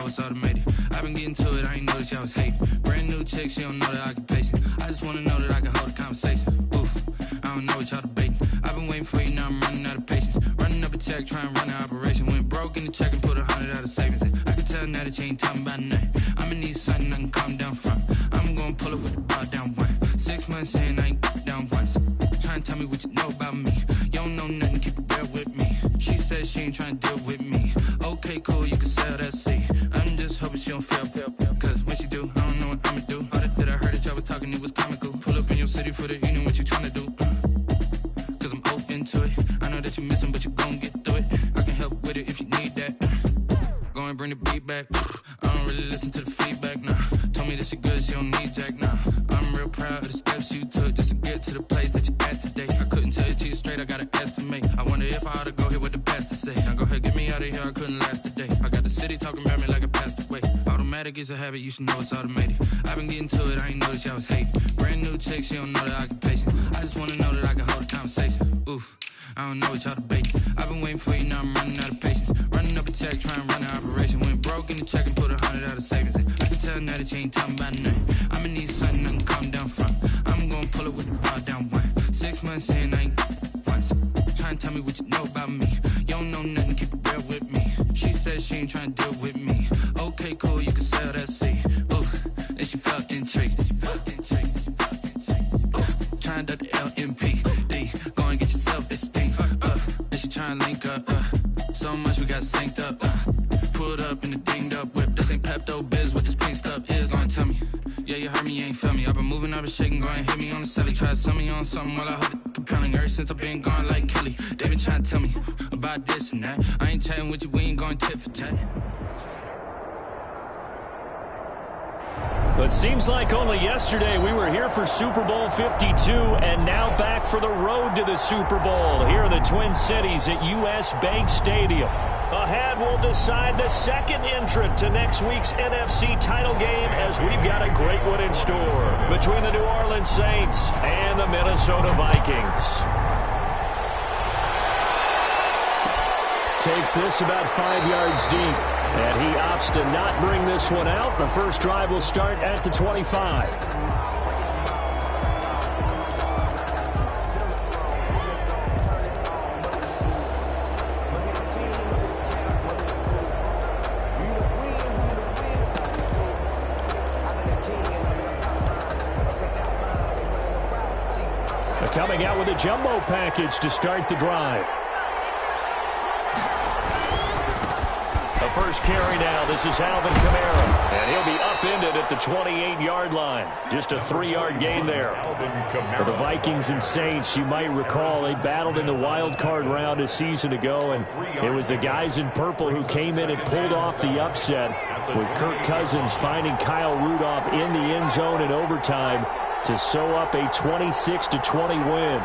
it's automated. I've been getting to it, I ain't noticed y'all was hating. Brand new chick, she don't know the occupation. I just wanna know that I can hold a conversation. Oof, I don't know what y'all debating. I've been waiting for you, now I'm running out of patience. Running up a check, trying to run an operation. Went broke in the check and put 100 out of savings in. I can tell now that you ain't talking about nothing. I'ma need something I can calm down from. I'm gonna pull it with the bar down one. 6 months in, I ain't down once. Trying to tell me what you know about me. You don't know nothing, keep it real with me. She said she ain't trying to deal with me. Okay, cool, you can sell that seat. I'm just hoping she don't fail. Cause when she do, I don't know what I'ma do. All that I heard that y'all was talking, it was comical. Pull up in your city for the evening, what you trying to do? Cause I'm open to it. I know that you missing, but you gon' get through it. I can help with it if you need that. Go and bring the beat back. I don't really listen to the feedback, nah. Told me that she good, she don't need Jack, nah. I'm real proud of the steps you took just to get to the place that you at today. I couldn't tell it to you straight, I gotta estimate. I wonder if I ought to go here with the best to say. Now go ahead, get me out of here, I couldn't last a day. I got the city talking about me like a passed away. Automatic is a habit, you should know it's automated. I've been getting to it, I ain't noticed y'all was hating. Brand new chick, she don't know the occupation. I just wanna know that I can hold a conversation. Oof, I don't know what y'all debating. I've been waiting for you, now I'm running out of patience. Running up a check, trying to run an operation. Went broke in the check and put 100 out of savings in. I can tell now that you ain't talking about nothing. I'ma need something I can calm down from. I'm gonna pull it with the bar down one. 6 months in, I ain't once. Trying to tell me what you know about me. You don't know nothing, keep it real with me. She said she ain't trying to deal with me. Okay, cool, you can sell that seat. Ooh, and she felt intrigued. Trying to the LMPD. Go and get yourself esteem. And she trying to link up. So much we got synced up. Pulled up in the dinged up whip. This ain't Pepto Biz, what this pink stuff is. Gonna tell me. Yeah, you heard me, you ain't feel me. I've been moving, I've been shaking, go and hit me on the celly. Try to sell me on something while I hold it compelling. Ever since I've been gone like Kelly, they been trying to tell me about this and that. I ain't chatting with you, we ain't going tit for tat. But seems like only yesterday we were here for Super Bowl 52 and now back for the road to the Super Bowl here in the Twin Cities at US Bank Stadium. Ahead, we'll decide the second entrant to next week's NFC title game as we've got a great one in store between the New Orleans Saints and the Minnesota Vikings. Takes this about 5 yards deep. And he opts to not bring this one out. The first drive will start at the 25. Coming out with a jumbo package to start the drive. The first carry now. This is Alvin Kamara. And he'll be upended at the 28-yard line. Just a 3-yard gain there. For the Vikings and Saints, you might recall they battled in the wild card round a season ago, and it was the guys in purple who came in and pulled off the upset, with Kirk Cousins finding Kyle Rudolph in the end zone in overtime to sew up a 26-20 win.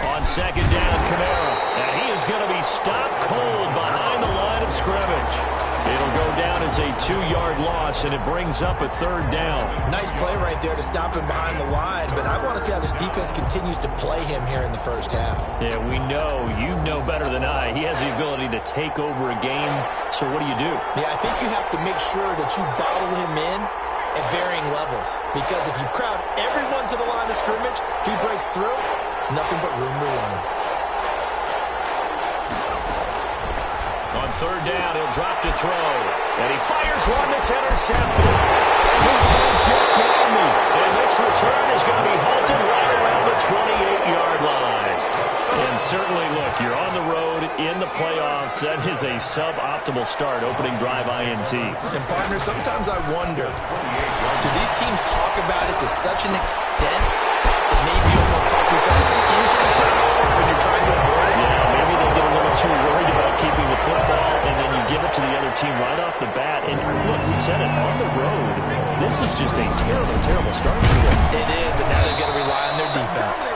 On second down, Kamara. And he is going to be stopped cold behind the line of scrimmage. It'll go down as a 2-yard loss, and it brings up a third down. Nice play right there to stop him behind the line, but I want to see how this defense continues to play him here in the first half. Yeah, we know. You know better than I. He has the ability to take over a game, so what do you do? Yeah, I think you have to make sure that you bottle him in at varying levels, because if you crowd everyone to the line of scrimmage, if he breaks through, it's nothing but room to run. On third down, he'll drop to throw. And he fires one that's intercepted. And this return is going to be halted right around the 28-yard line. And certainly, look, you're on the road in the playoffs. That is a suboptimal start, opening drive INT. And, partner, sometimes I wonder, do these teams talk about it to such an extent that maybe you almost talk yourself into the turnover when you're trying to avoid it? Yeah, maybe they get a little too worried about keeping the football, and then you give it to the other team right off the bat. And look, we said it, on the road, this is just a terrible, terrible start for them. It is, and now they're going to rely on their defense.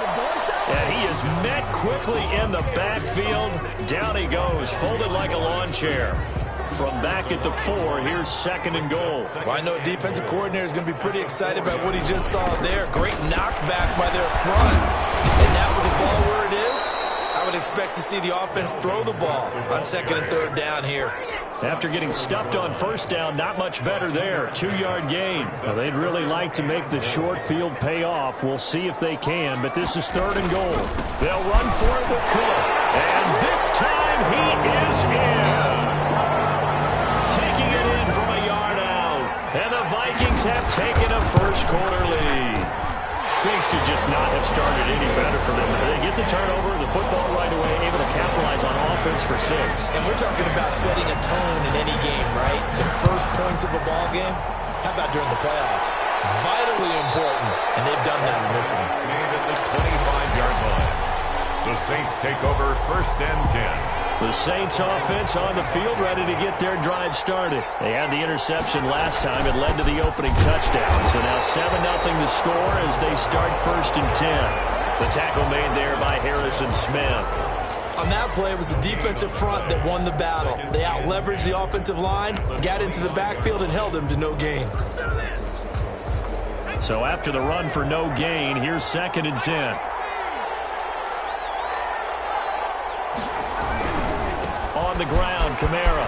And he is met quickly in the backfield. Down he goes, folded like a lawn chair. From back at the 4, here's second and goal. Well, I know defensive coordinator is going to be pretty excited about what he just saw there. Great knockback by their front. And now with the ball where it is, I would would expect to see the offense throw the ball on second and third down here. After getting stuffed on first down, not much better there. 2-yard gain. Well, they'd really like to make the short field pay off. We'll see if they can, but this is 3rd and goal. They'll run for it with Cook. And this time he is in. Taking it in from a yard out. And the Vikings have taken a first-quarter lead. Things could just not have started any better for them. They get the turnover, the football right away, able to capitalize on offense for 6. And we're talking about setting a tone in any game, right? The first points of a ball game. How about during the playoffs? Vitally important, and they've done that in this one. Made at the 25-yard line. The Saints take over 1st and 10. The Saints offense on the field ready to get their drive started. They had the interception last time. It led to the opening touchdown. So now 7-0 to score as they start 1st and 10. The tackle made there by Harrison Smith. On that play, it was the defensive front that won the battle. They out-leveraged the offensive line, got into the backfield, and held them to no gain. So after the run for no gain, here's 2nd and 10. On the ground, Kamara.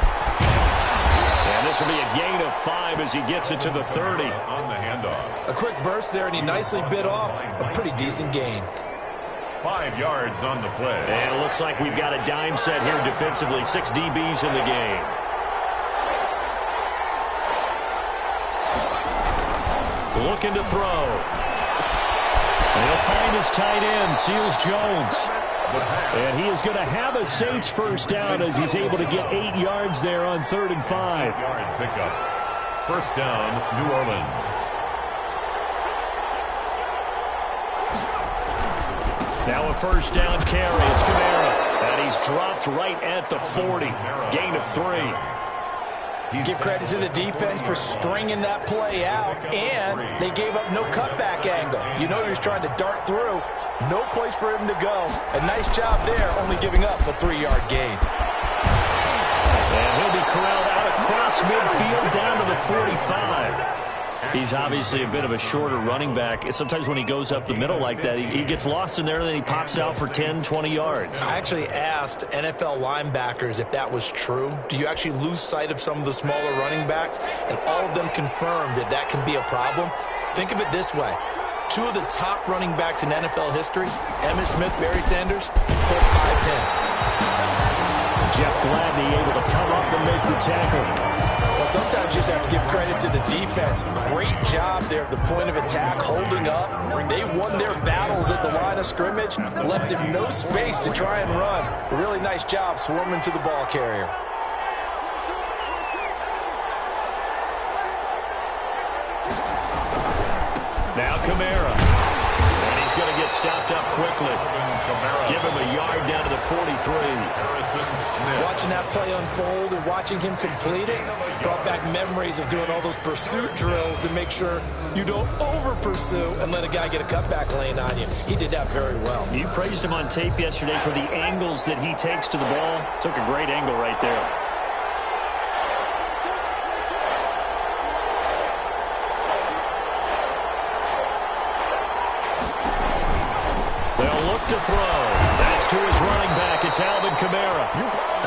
And this will be a gain of 5 as he gets it to the 30. On the handoff. A quick burst there, and he nicely bit off a pretty decent gain. 5 yards on the play. And it looks like we've got a dime set here defensively. 6 DBs in the game. Looking to throw. And he'll find his tight end, Seals Jones. And he is going to have a Saints first down as he's able to get 8 yards there on 3rd and 5. 5-yard pickup. 1st down, New Orleans. Now a first down carry. It's Kamara. And he's dropped right at the 40. Gain of 3. Give credit to the defense for stringing that play out, and they gave up no cutback angle. You know he was trying to dart through. No place for him to go. A nice job there, only giving up a 3-yard gain. And he'll be corralled out across midfield down to the 45. He's obviously a bit of a shorter running back. Sometimes when he goes up the middle like that, he gets lost in there, and then he pops out for 10, 20 yards. I actually asked NFL linebackers if that was true. Do you actually lose sight of some of the smaller running backs? And all of them confirmed that that can be a problem. Think of it this way. 2 of the top running backs in NFL history, Emmitt Smith, Barry Sanders, both 5'10". Jeff Gladney able to come up and make the tackle. Well, sometimes you just have to give credit to the defense. Great job there at the point of attack, holding up. They won their battles at the line of scrimmage, left him no space to try and run. A really nice job swarming to the ball carrier. Now Kamara. And he's going to get stopped up quickly. Give him a yard down to the 43. Watching that play unfold and watching him complete it brought back memories of doing all those pursuit drills to make sure you don't over-pursue and let a guy get a cutback lane on you. He did that very well. You praised him on tape yesterday for the angles that he takes to the ball. Took a great angle right there. To throw. That's to his running back. It's Alvin Kamara.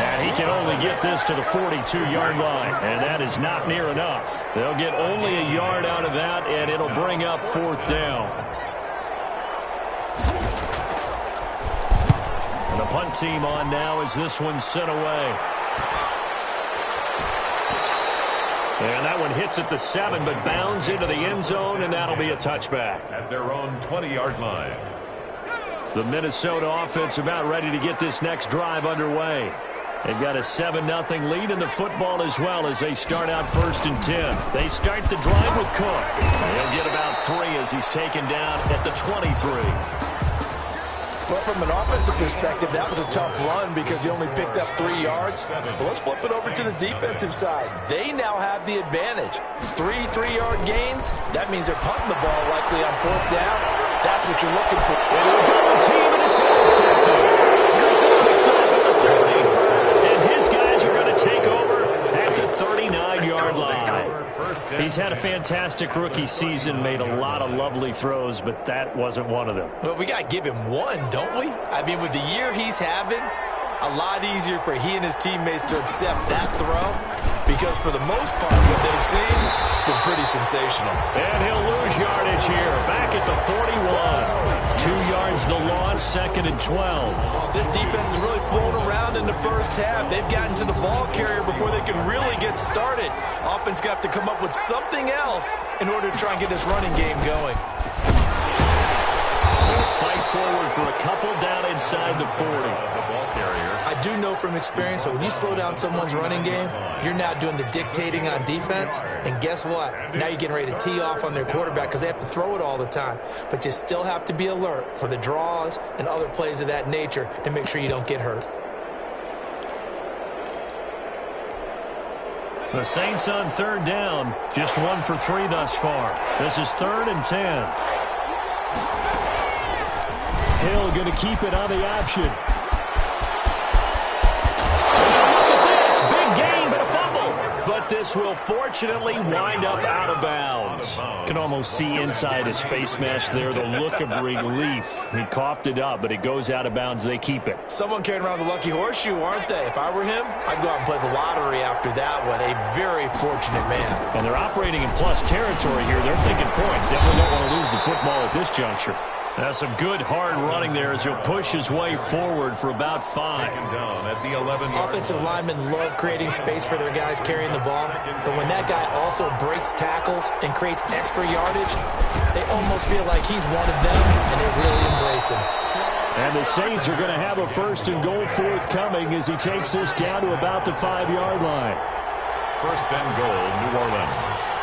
And he can only get this to the 42-yard line. And that is not near enough. They'll get only a yard out of that, and it'll bring up 4th down. And the punt team on now as this one's sent away. And that one hits at the 7, but bounds into the end zone, and that'll be a touchback. At their own 20-yard line. The Minnesota offense about ready to get this next drive underway. They've got a 7-0 lead in the football as well as they start out 1st and 10. They start the drive with Cook. They'll get about 3 as he's taken down at the 23. Well, from an offensive perspective, that was a tough run because he only picked up 3 yards. But let's flip it over to the defensive side. They now have the advantage. 3 3-yard gains. That means they're punting the ball likely on 4th down. That's what you're looking for. Into a double team, and it's intercepted. Picked off at the 30. And his guys are going to take over at the 39-yard line. First He's had a fantastic rookie season, made a lot of lovely throws, but that wasn't one of them. Well, we got to give him one, don't we? I mean, with the year he's having, a lot easier for he and his teammates to accept that throw, because for the most part, what they've seen, it's been pretty sensational. And he'll lose yardage here, back at the 41. 2 yards the loss, 2nd and 12. This defense is really flown around in the first half. They've gotten to the ball carrier before they can really get started. Offense got to come up with something else in order to try and get this running game going. They'll fight forward for a couple down inside the 40. I do know from experience that when you slow down someone's running game, you're now doing the dictating on defense. And guess what? Now you're getting ready to tee off on their quarterback because they have to throw it all the time. But you still have to be alert for the draws and other plays of that nature to make sure you don't get hurt. The Saints on 3rd down, just 1 for 3 thus far. This is 3rd and 10. Hill going to keep it on the option. But this will fortunately wind up out of bounds. Can almost see inside his face mesh there the look of relief. He coughed it up, but it goes out of bounds. They keep it. Someone carrying around the lucky horseshoe, aren't they? If I were him, I'd go out and play the lottery after that one. A very fortunate man. And they're operating in plus territory here. They're thinking points. Definitely don't want to lose the football at this juncture. That's some good hard running there as he'll push his way forward for about 5. Down at the 11. Offensive linemen love creating space for their guys carrying the ball, but when that guy also breaks tackles and creates extra yardage, they almost feel like he's one of them, and they really embrace him. And the Saints are going to have a 1st and goal forthcoming as he takes this down to about the 5-yard line. 1st and goal, New Orleans.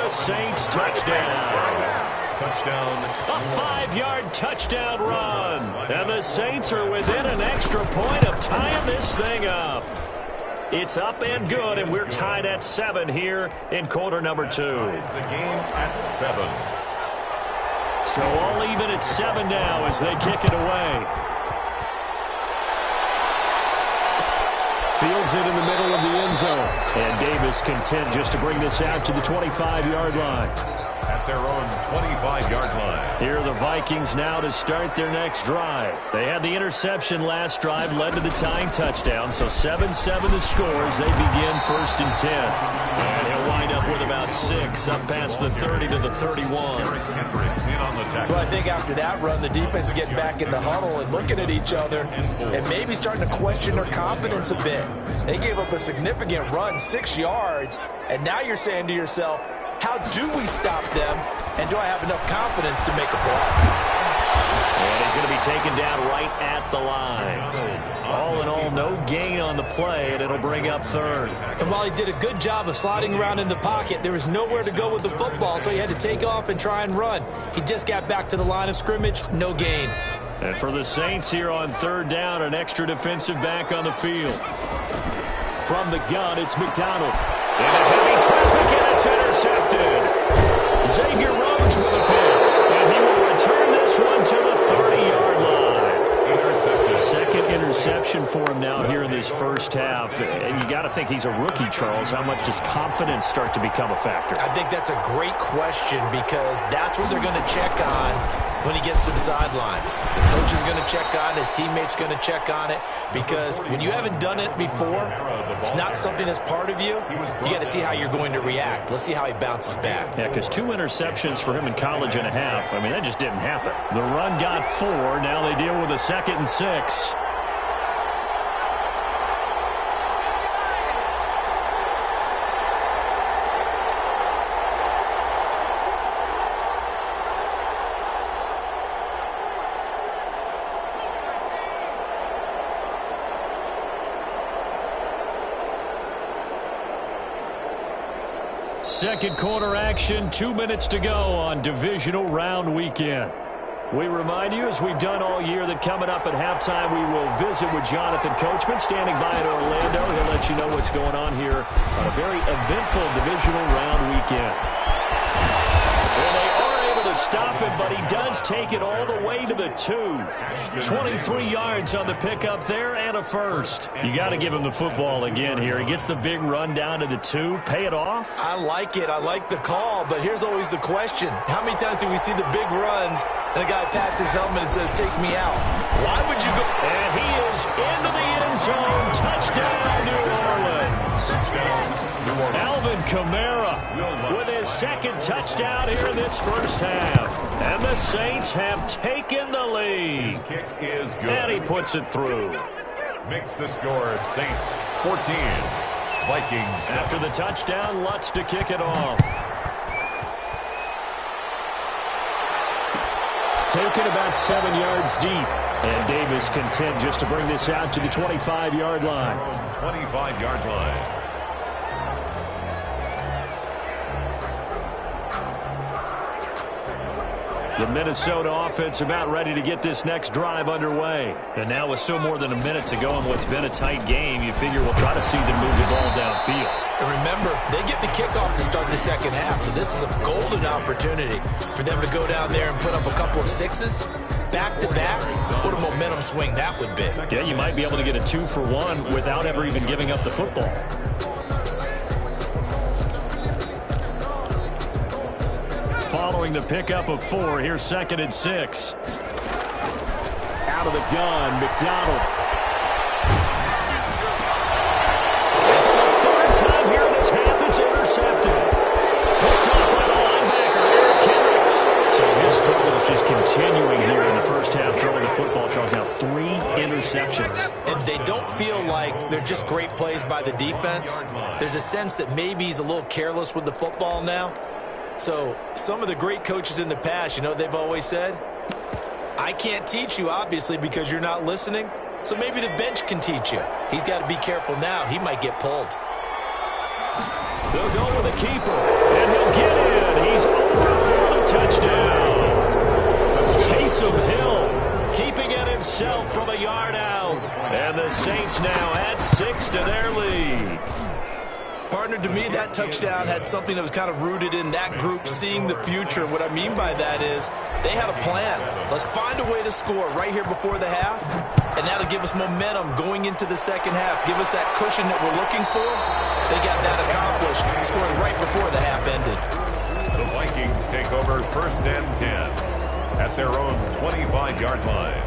Saints touchdown. Touchdown. A 5-yard touchdown run. And the Saints are within an extra point of tying this thing up. It's up and good, and we're tied at 7 here in quarter number 2. The game at 7. So all even at 7 now as they kick it away. Fields it in the middle of the end zone. And Davis content just to bring this out to the 25-yard line. At their own 25-yard line. Here are the Vikings now to start their next drive. They had the interception last drive, led to the tying touchdown. So 7-7 the scores. They begin 1st and 10. And he'll wind up with about 6 up past the 30 to the 31. Well, I think after that run, the defense is getting back in the huddle and looking at each other and maybe starting to question their confidence a bit. They gave up a significant run, 6 yards, and now you're saying to yourself, how do we stop them, and do I have enough confidence to make a play? And he's going to be taken down right at the line. All in all, no gain on the play, and it'll bring up 3rd. And while he did a good job of sliding around in the pocket, there was nowhere to go with the football, so he had to take off and try and run. He just got back to the line of scrimmage, no gain. And for the Saints here on 3rd down, an extra defensive back on the field. From the gun, it's McDonald. In a heavy traffic, and it's intercepted. Xavier Rhodes with a pick, and he will return this one to the 30-yard line. Second interception for him now here in this first half. And you got to think he's a rookie, Charles. How much does confidence start to become a factor? I think that's a great question because that's what they're going to check on when he gets to the sidelines. The coach is going to check on it. His teammate's going to check on it because when you haven't done it before, it's not something that's part of you. You got to see how you're going to react. Let's see how he bounces back. Yeah, because 2 interceptions for him in college and a half. I mean, that just didn't happen. The run got 4. Now they deal with a 2nd and 6. Second quarter action, 2 minutes to go on divisional round weekend. We remind you, as we've done all year, that coming up at halftime, we will visit with Jonathan Coachman, standing by in Orlando. He'll let you know what's going on here on a very eventful divisional round weekend. And they are able to stop him, but he does take it all the way to the 2. 23 yards on the pickup there and a first. You got to give him the football again here. He gets the big run down to the 2. Pay it off. I like it. I like the call, but here's always the question. How many times do we see the big runs and the guy pats his helmet and says, take me out? Why would you go? And he is into the end zone. Touchdown, New Orleans. Alvin Kamara with his second touchdown here in this first half. And the Saints have taken the lead. Kick is good. And he puts it through. Makes the score Saints 14, Vikings 7. After the touchdown, Lutz to kick it off. Taken about 7 yards deep. And Davis content just to bring this out to the 25-yard line. 25-yard line. The Minnesota offense about ready to get this next drive underway. And now with still more than a minute to go in what's been a tight game, you figure we'll try to see them move the ball downfield. And remember, they get the kickoff to start the second half, so this is a golden opportunity for them to go down there and put up a couple of sixes. Back-to-back, what a momentum swing that would be. Yeah, you might be able to get a 2-for-1 without ever even giving up the football. Following the pickup of 4, here's 2nd and 6. Out of the gun, McDonald. And for the third time here in this half, it's intercepted. Picked up by the linebacker, Eric Kendricks. So his struggle is just continuing here in the first half, throwing the football. Charles, now 3 interceptions. And they don't feel like they're just great plays by the defense. There's a sense that maybe he's a little careless with the football now. So some of the great coaches in the past, you know, they've always said, I can't teach you, obviously, because you're not listening. So maybe the bench can teach you. He's got to be careful now. He might get pulled. They'll go with a keeper, and he'll get in. He's over for the touchdown. Taysom Hill keeping it himself from a yard out. And the Saints now add 6 to their lead. Partner, to me, that touchdown had something that was kind of rooted in that group seeing the future. What I mean by that is they had a plan. Let's find a way to score right here before the half, and that'll give us momentum going into the second half. Give us that cushion that we're looking for. They got that accomplished, scoring right before the half ended. The Vikings take over 1st and 10 at their own 25-yard line.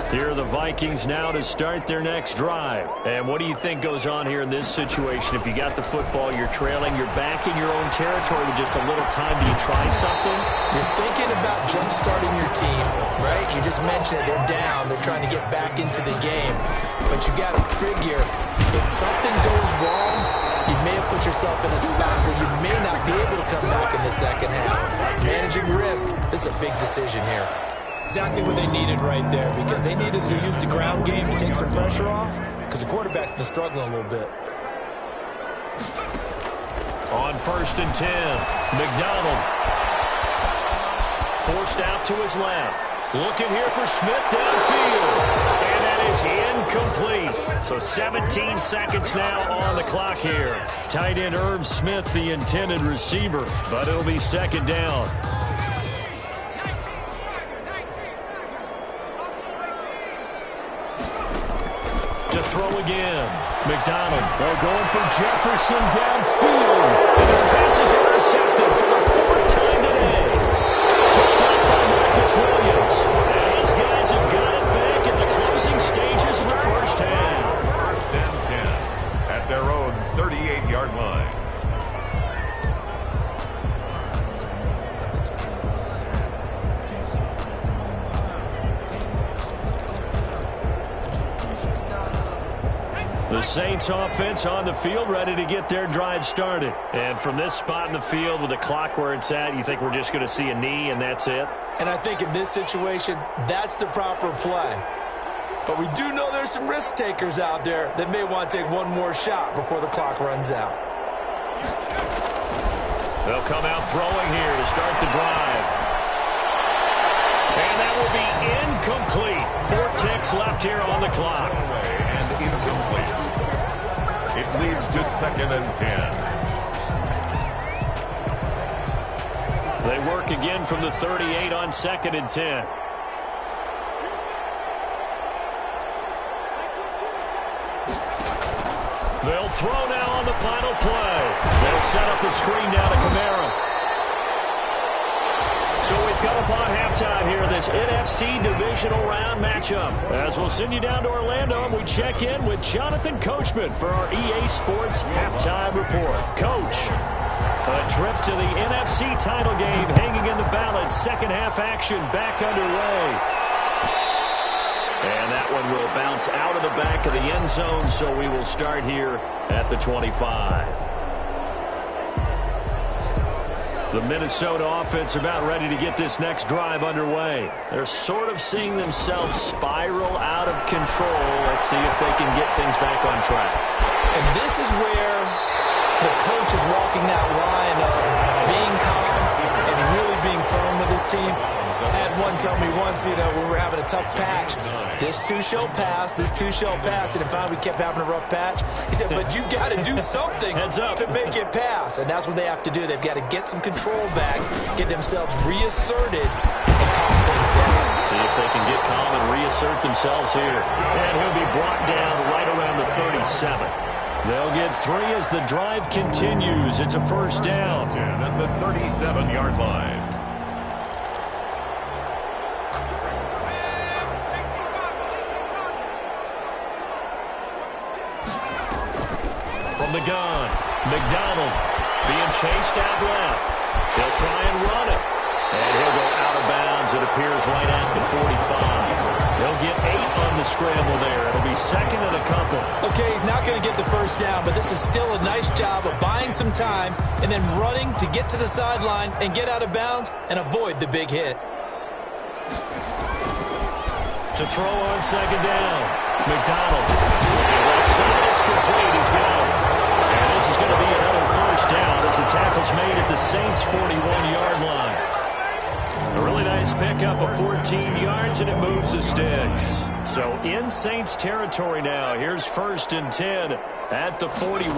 Here are the Vikings now to start their next drive. And what do you think goes on here in this situation? If you got the football, you're trailing, you're back in your own territory with just a little time. Do you try something? You're thinking about jump-starting your team, right? You just mentioned it. They're down. They're trying to get back into the game. But you got to figure, if something goes wrong, you may have put yourself in a spot where you may not be able to come back in the second half. Managing risk, this is a big decision here. Exactly what they needed right there, because they needed to use the ground game to take some pressure off, because the quarterback's been struggling a little bit. On 1st and 10, McDonald forced out to his left. Looking here for Smith downfield. And that is incomplete. So 17 seconds now on the clock here. Tight end Irv Smith, the intended receiver, but it'll be 2nd down. To throw again. McDonald, they're going for Jefferson downfield. And his pass is intercepted for the 4th time today. Picked up by Marcus Williams. And these guys have got it back in the closing stages of the first half. 1st and 10 at their own 38-yard line. The Saints offense on the field ready to get their drive started. And from this spot in the field with the clock where it's at, you think we're just going to see a knee and that's it? And I think in this situation, that's the proper play. But we do know there's some risk takers out there that may want to take one more shot before the clock runs out. They'll come out throwing here to start the drive. And that will be incomplete. 4 ticks left here on the clock. And incomplete. It leads to 2nd and 10. They work again from the 38 on 2nd and 10. They'll throw now on the final play. They'll set up the screen down to Kamara. So we've come upon halftime here in this NFC divisional round matchup. As we'll send you down to Orlando, and we check in with Jonathan Coachman for our EA Sports Halftime Report. Coach, a trip to the NFC title game hanging in the balance. Second half action back underway. And that one will bounce out of the back of the end zone, so we will start here at the 25. The Minnesota offense about ready to get this next drive underway. They're sort of seeing themselves spiral out of control. Let's see if they can get things back on track. And this is where the coach is walking that line of being calm and really being firm with his team. I had one tell me once, when we were having a tough patch, this too shall pass, this too shall pass. And finally we kept having a rough patch. He said, but you got to do something to make it pass. And that's what they have to do. They've got to get some control back, get themselves reasserted, and calm things down. See if they can get calm and reassert themselves here. And he'll be brought down right around the 37. They'll get 3 as the drive continues. It's a first down. At the 37-yard line. From the gun, McDonald being chased out left. He'll try and run it. And he'll go out of bounds, it appears, right at the 45. They'll get 8 on the scramble there. It'll be 2nd and a couple. Okay, he's not going to get the first down, but this is still a nice job of buying some time and then running to get to the sideline and get out of bounds and avoid the big hit. To throw on 2nd down, McDonald. Left side, it's complete. He's gone. And this is going to be another first down as the tackle's made at the Saints' 41-yard line. A really nice pickup of 14 yards, and it moves the sticks. So in Saints territory now. Here's 1st and 10 at the 41. The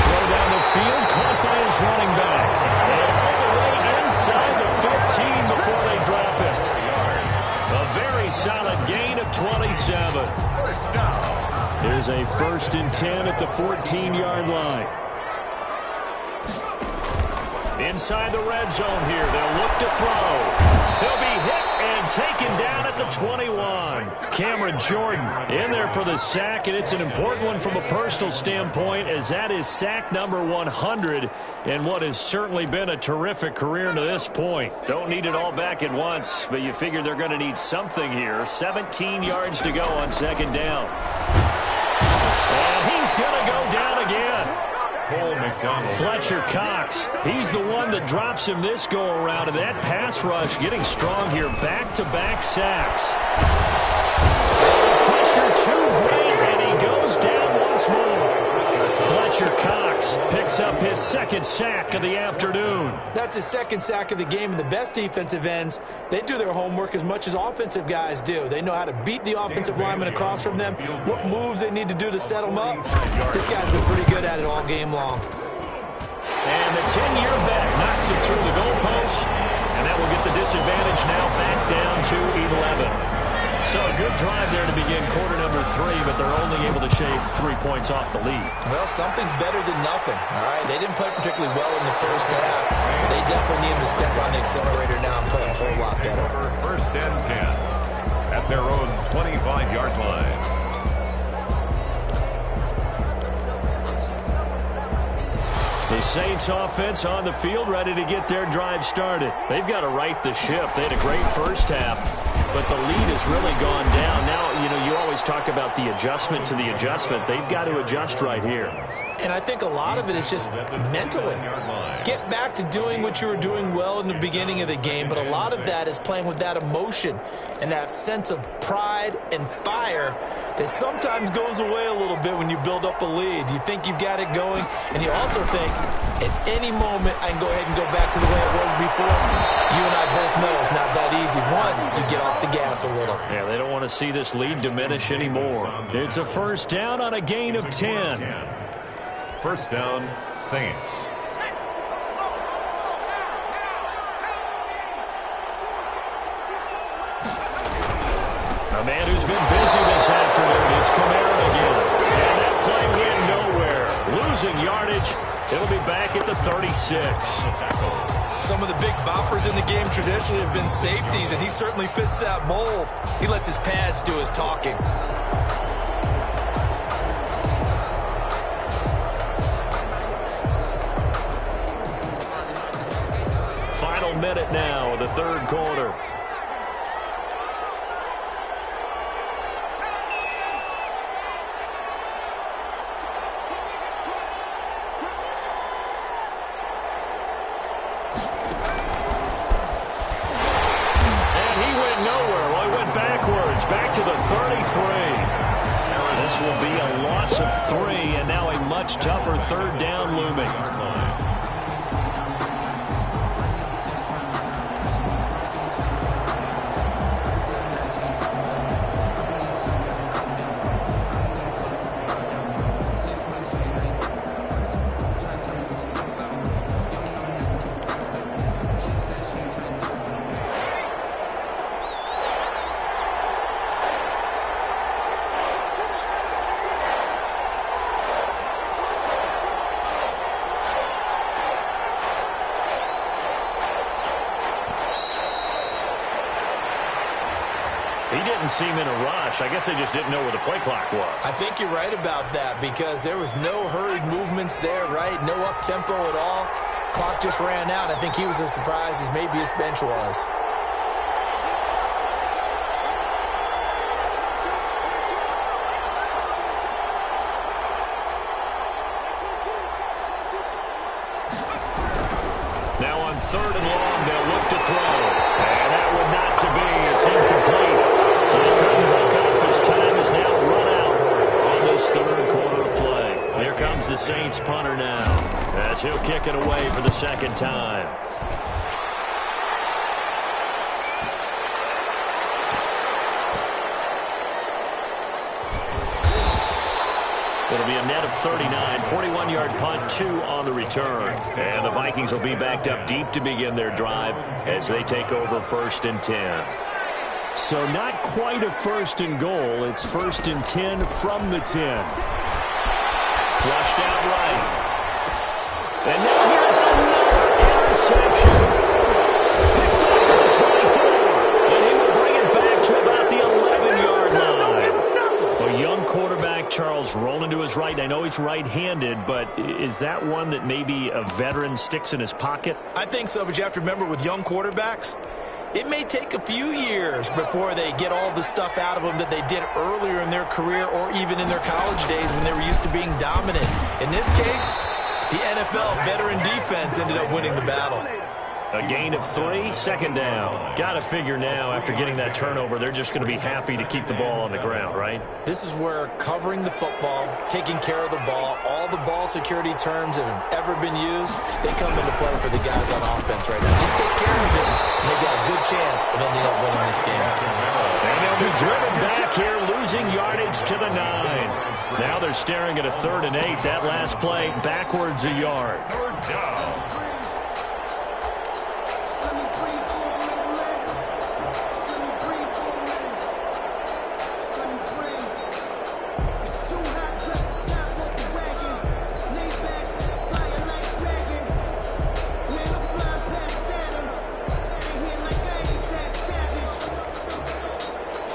throw down the field, caught by his running back. And all the way inside the 15 before they drop it. A very solid gain of 27. First down. Here's a 1st and 10 at the 14-yard line. Inside the red zone here. They'll look to throw. He'll be hit and taken down at the 21. Cameron Jordan in there for the sack, and it's an important one from a personal standpoint, as that is sack number 100 in what has certainly been a terrific career to this point. Don't need it all back at once, but you figure they're going to need something here. 17 yards to go on 2nd down. And he's going to go down again. Fletcher Cox, he's the one that drops him this go-around, and that pass rush getting strong here. Back-to-back sacks. Pressure too great, and he goes down once more. Fletcher Cox picks up his 2nd sack of the afternoon. That's his 2nd sack of the game, and the best defensive ends, they do their homework as much as offensive guys do. They know how to beat the offensive lineman across from them, what moves they need to do to set them up. This guy's been pretty good at it all game long. And the 10-year vet knocks it through the goalpost, and that will get the disadvantage now back down to 11. So a good drive there to begin quarter number 3, but they're only able to shave 3 points off the lead. Well, something's better than nothing, all right? They didn't play particularly well in the first half, but they definitely need to step on the accelerator now and play a whole lot better. 1st and 10 at their own 25-yard line. The Saints offense on the field ready to get their drive started. They've got to right the ship. They had a great first half, but the lead has really gone down. Now, you always talk about the adjustment to the adjustment. They've got to adjust right here. And I think a lot of it is just mentally. Get back to doing what you were doing well in the beginning of the game, but a lot of that is playing with that emotion and that sense of pride and fire It sometimes goes away a little bit when you build up a lead. You think you've got it going, and you also think, at any moment, I can go ahead and go back to the way it was before. You and I both know it's not that easy once you get off the gas a little. Yeah, they don't want to see this lead diminish anymore. It's a first down on a gain of 10. First down, Saints. A man who's been busy this afternoon, it's Kamara again. And that play went nowhere. Losing yardage. It'll be back at the 36. Some of the big boppers in the game traditionally have been safeties, and he certainly fits that mold. He lets his pads do his talking. Final minute now of the third quarter. Back to the 33. This will be a loss of 3, and now a much tougher third down looming. Seem in a rush. I guess they just didn't know where the play clock was. I think you're right about that because there was no hurried movements there, right? No up-tempo at all. Clock just ran out. I think he was as surprised as maybe his bench was. Now on 3rd and long, they'll look to throw. And that would not to be. It's incomplete. So the His time is now run out on this third quarter of play. Here comes the Saints punter now as he'll kick it away for the second time. It'll be a net of 39, 41-yard punt, 2 on the return. And the Vikings will be backed up deep to begin their drive as they take over 1st and 10. So not quite a 1st and goal. It's 1st and 10 from the 10. Flushed out right. And now here's another interception. Picked off at the 24. And he will bring it back to about the 11-yard line. A young quarterback, Charles, rolling to his right. I know he's right-handed, but is that one that maybe a veteran sticks in his pocket? I think so, but you have to remember with young quarterbacks, it may take a few years before they get all the stuff out of them that they did earlier in their career or even in their college days when they were used to being dominant. In this case, the NFL veteran defense ended up winning the battle. A gain of 3, 2nd down. Got to figure now, after getting that turnover, they're just going to be happy to keep the ball on the ground, right? This is where covering the football, taking care of the ball, all the ball security terms that have ever been used, they come into play for the guys on offense right now. Just take care of it, and they've got a good chance of ending up winning this game. And they'll be driven back here, losing yardage to the 9. Now they're staring at a 3rd and 8. That last play, backwards a yard. 3rd down.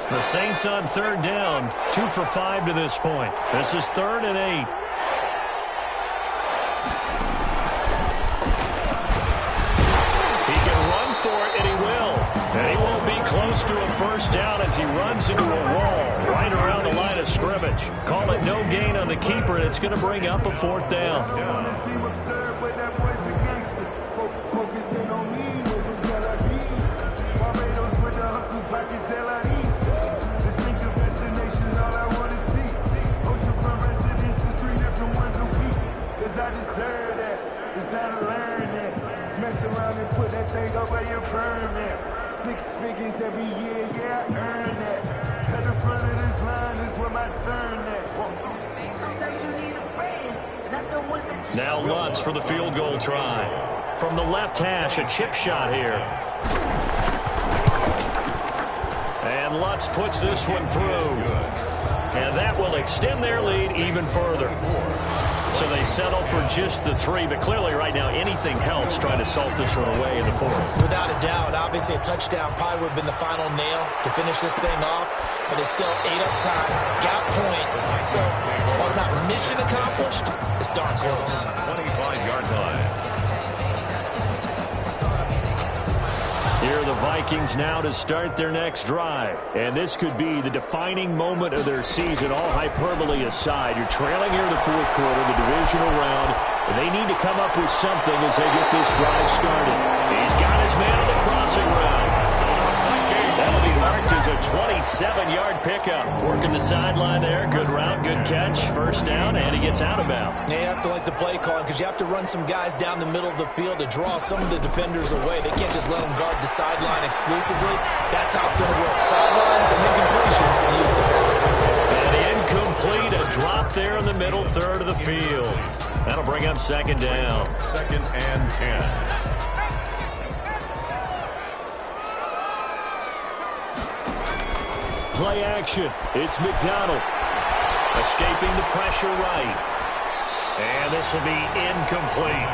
The Saints on 3rd down, 2 for 5 to this point. This is 3rd and 8. He can run for it, and he will. And he won't be close to a first down as he runs into a wall right around the line of scrimmage. Call it no gain on the keeper, and it's going to bring up a 4th down. up where you permit. 6 figures every year, yeah, I earn it. At the front of this line is where my turn at. Sometimes you need a friend, not the ones that... Now Lutz for the field goal try. From the left hash, a chip shot here. And Lutz puts this one through. And that will extend their lead even further. So they settle for just the 3, but clearly right now anything helps trying to salt this one away in the 4th. Without a doubt, obviously a touchdown probably would have been the final nail to finish this thing off, but it's still 8 up time, got points. So while it's not mission accomplished, it's darn close. 25-yard line. Here are the Vikings now to start their next drive. And this could be the defining moment of their season, all hyperbole aside. You're trailing here in the 4th quarter, the divisional round, and they need to come up with something as they get this drive started. He's got his man on the crossing route. That'll be marked as a 27-yard pickup. Working the sideline there. Good route, good catch. First down, and he gets out of bounds. Yeah, you have to like the play calling because you have to run some guys down the middle of the field to draw some of the defenders away. They can't just let them guard the sideline exclusively. That's how it's going to work. Sidelines and then completions to use the clock. And incomplete, a drop there in the middle third of the field. That'll bring up second down. 2nd and 10. Play action. It's McDonald. Escaping the pressure right. And this will be incomplete.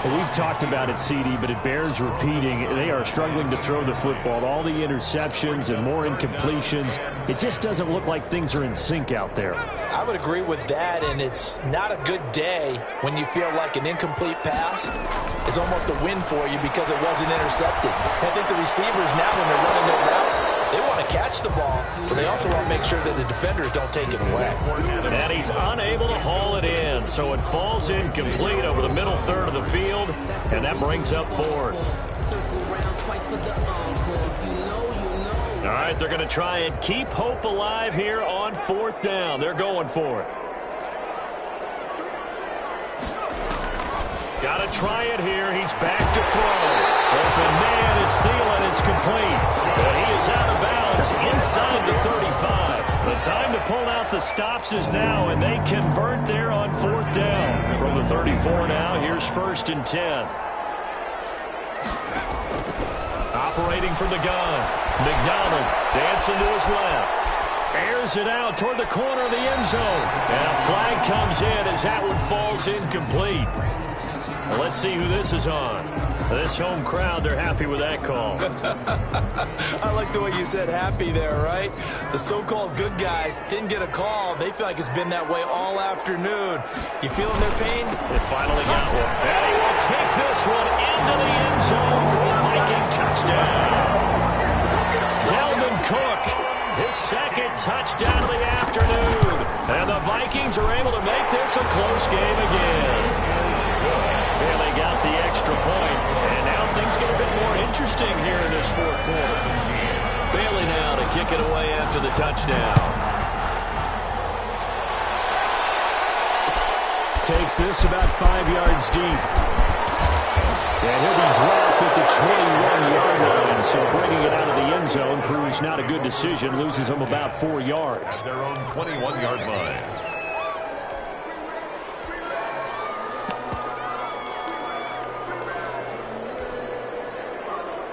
Well, we've talked about it, CD, but it bears repeating. They are struggling to throw the football. All the interceptions and more incompletions. It just doesn't look like things are in sync out there. I would agree with that, and it's not a good day when you feel like an incomplete pass is almost a win for you because it wasn't intercepted. I think the receivers now, when they're running their routes, they want to catch the ball, but they also want to make sure that the defenders don't take it away. And he's unable to haul it in, so it falls incomplete over the middle third of the field, and that brings up 4th. All right, they're going to try and keep hope alive here on 4th down. They're going for it. Got to try it here. He's back to throw. Open man is Thielen. It's complete. But he is out of bounds inside the 35. The time to pull out the stops is now, and they convert there on 4th down. From the 34 now, here's 1st and 10. Operating from the gun. McDonald dancing to his left. Airs it out toward the corner of the end zone. And a flag comes in as that one falls incomplete. Well, let's see who this is on. This home crowd, they're happy with that call. I like the way you said happy there, right? The so-called good guys didn't get a call. They feel like it's been that way all afternoon. You feeling their pain? They finally got one. And he will take this one into the end zone for a Viking touchdown. Dalvin Cook, his 2nd touchdown of the afternoon. And the Vikings are able to make this a close game again. Barely got the extra point, and now things get a bit more interesting here in this 4th quarter. Bailey now to kick it away after the touchdown. Takes this about 5 yards deep. And he'll be dropped at the 21-yard line, so bringing it out of the end zone proves not a good decision, loses him about 4 yards. Their own 21-yard line.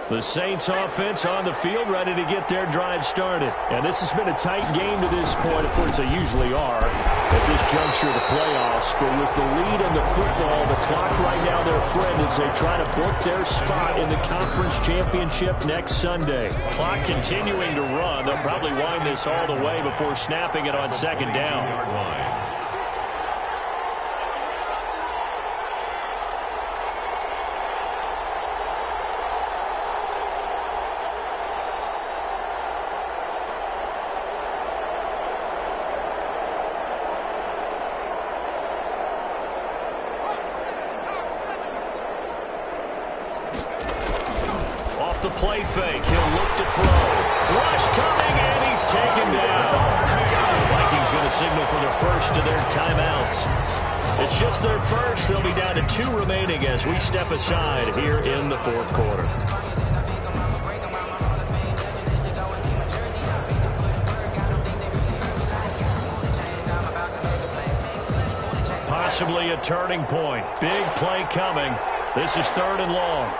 The Saints offense on the field ready to get their drive started. And this has been a tight game to this point. Of course, they usually are at this juncture of the playoffs. But with the lead in the football, the clock right now their friend as they try to book their spot in the conference championship next Sunday. Clock continuing to run. They'll probably wind this all the way before snapping it on 2nd down. The play fake. He'll look to throw. Rush coming, and he's taken down. Vikings going to signal for their first of their timeouts. It's just their first. They'll be down to 2 remaining as we step aside here in the 4th quarter. Possibly a turning point. Big play coming. This is 3rd and long.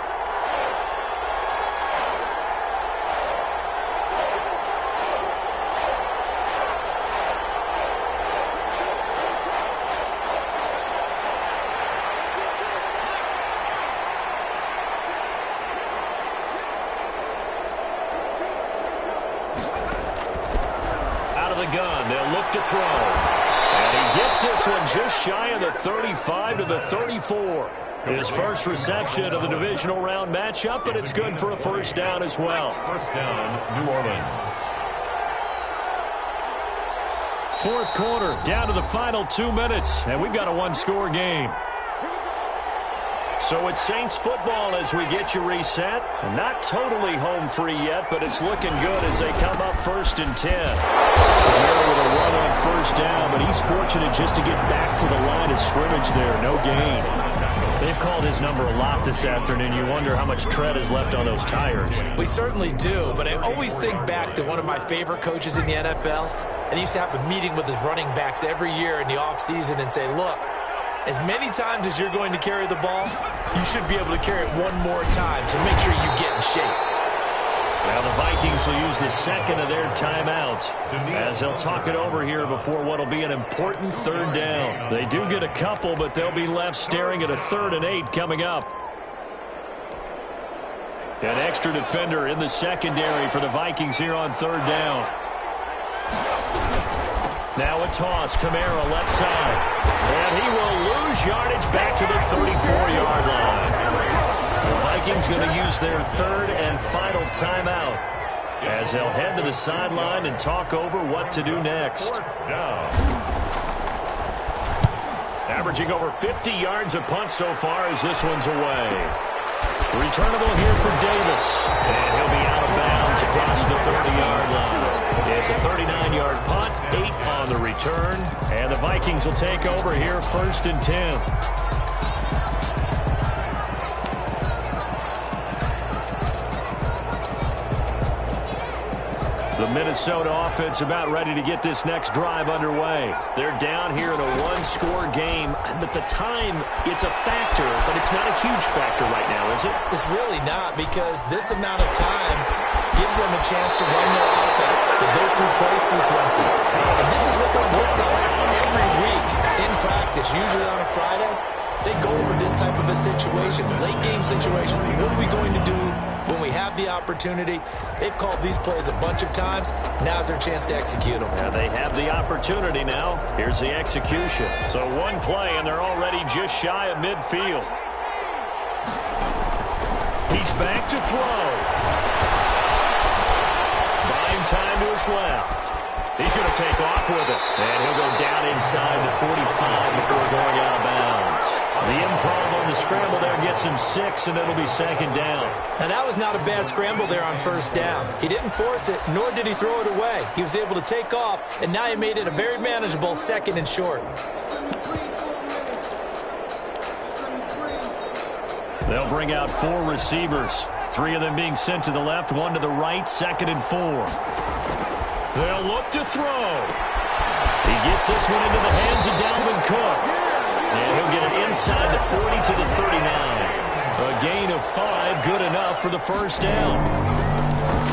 Out of the gun, they'll look to throw. And he gets this one just shy of the 35 to the 34. His first reception of the divisional round matchup, but it's good for a first down as well. First down, New Orleans. 4th quarter, down to the final 2 minutes, and we've got a one-score game. So it's Saints football as we get you reset. Not totally home free yet, but it's looking good as they come up 1st and 10. Camara with a run on first down, but he's fortunate just to get back to the line of scrimmage there. No gain. They've called his number a lot this afternoon. You wonder how much tread is left on those tires. We certainly do, but I always think back to one of my favorite coaches in the NFL, and he used to have a meeting with his running backs every year in the offseason and say, look, as many times as you're going to carry the ball, you should be able to carry it one more time, so make sure you get in shape. Now the Vikings will use the second of their timeouts as they'll talk it over here before what will be an important 3rd down. They do get a couple, but they'll be left staring at a 3rd and 8 coming up. An extra defender in the secondary for the Vikings here on 3rd down. Now a toss, Camara left side. And he will lose yardage back to the 34-yard line. The Vikings going to use their 3rd and final timeout as they'll head to the sideline and talk over what to do next. Averaging over 50 yards a punt so far as this one's away. Returnable here for Davis. And he'll be out of bounds across the 30-yard line. It's a 39-yard punt, 8 on the return. And the Vikings will take over here 1st and 10. The Minnesota offense about ready to get this next drive underway. They're down here in a one-score game, but the time, it's a factor, but it's not a huge factor right now, is it? It's really not, because this amount of time gives them a chance to run their offense, to go through play sequences. And this is what they'll work on every week in practice, usually on a Friday. They go over this type of a situation, late-game situation. What are we going to do when we have the opportunity? They've called these plays a bunch of times. Now's their chance to execute them. Yeah, they have the opportunity now. Here's the execution. So one play, and they're already just shy of midfield. He's back to throw. Buying time to his left. He's going to take off with it. And he'll go down inside the 45 before going out of bounds. The improv on the scramble there gets him 6, and it'll be 2nd down. Now, that was not a bad scramble there on 1st down. He didn't force it, nor did he throw it away. He was able to take off, and now he made it a very manageable 2nd and short. They'll bring out 4 receivers. 3 of them being sent to the left, 1 to the right, 2nd and 4. They'll look to throw. He gets this one into the hands of Dalvin Cook. And he'll get it inside the 40 to the 39. A gain of 5, good enough for the 1st down.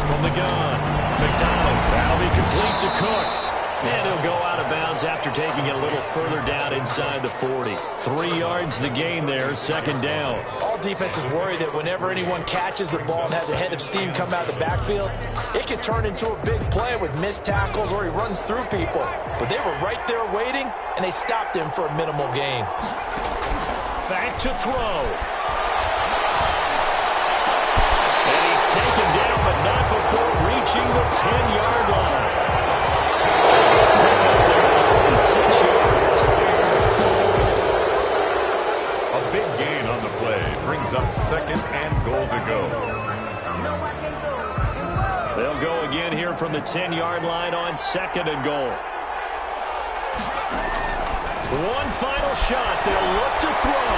From the gun, McDonald. That'll be complete to Cook. And he'll go out of bounds after taking it a little further down inside the 40. 3 yards the gain there, 2nd down. All defenses worry that whenever anyone catches the ball and has a head of steam come out of the backfield, it can turn into a big play with missed tackles or he runs through people. But they were right there waiting, and they stopped him for a minimal gain. Back to throw. And he's taken down, but not before reaching the 10-yard line. 26 yards. A big gain on the play brings up 2nd and goal to go. They'll go again here from the 10-yard line on 2nd and goal. One final shot. They'll look to throw.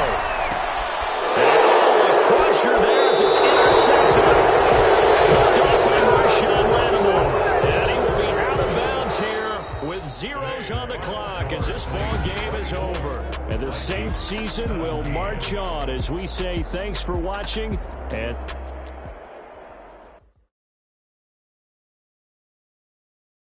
And a crusher there as it's intercepted. Picked off by Marshawn Lattimore. And he will be out of bounds here with with zeros on the clock as this ball game is over. And the Saints season will march on as we say thanks for watching and